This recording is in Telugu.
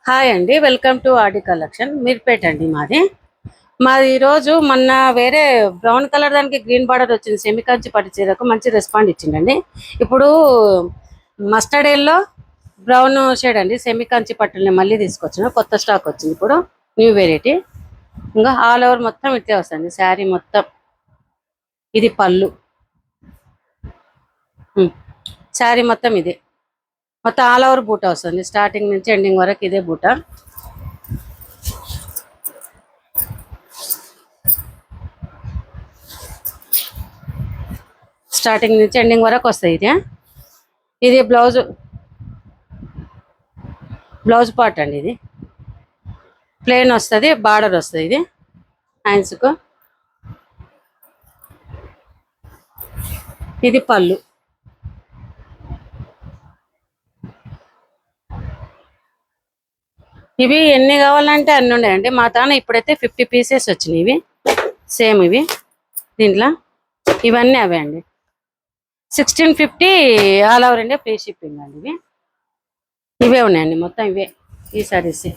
హాయ్ అండి, welcome to RD collection. Meerpet అండి మాది ఈరోజు మొన్న వేరే బ్రౌన్ కలర్ దానికి గ్రీన్ బార్డర్ వచ్చింది. సెమీ కంచి పట్టు చీరకు మంచి రెస్పాండ్ ఇచ్చిందండి. ఇప్పుడు మస్టర్డ్ ఎల్లో బ్రౌన్ షేడ్ అండి, సెమీ కంచి పట్టుని మళ్ళీ తీసుకొచ్చిన కొత్త స్టాక్ వచ్చింది. ఇప్పుడు న్యూ వెరైటీ. ఇంకా ఆల్ ఓవర్ మొత్తం ఇట్లే వస్తుంది శారీ మొత్తం. ఇది పళ్ళు, శారీ మొత్తం ఇదే. మొత్తం ఆల్ ఓవర్ బూట వస్తుంది, స్టార్టింగ్ నుంచి ఎండింగ్ వరకు ఇదే బూట. స్టార్టింగ్ నుంచి ఎండింగ్ వరకు వస్తాయి. ఇది బ్లౌజ్ పార్ట్ అండి. ఇది ప్లెయిన్ వస్తుంది, బార్డర్ వస్తుంది. ఇది హ్యాండ్స్కు. ఇది పళ్ళు. ఇవి ఎన్ని కావాలంటే అన్ని ఉన్నాయండి మా తాన. ఇప్పుడైతే 50 పీసెస్ వచ్చినాయి. ఇవి సేమ్ ఇవి దీంట్లో ఇవన్నీ అవే అండి. 1650 all over India free shipping అండి. ఇవే ఉన్నాయండి మొత్తం, ఇవే ఈ సారీస్.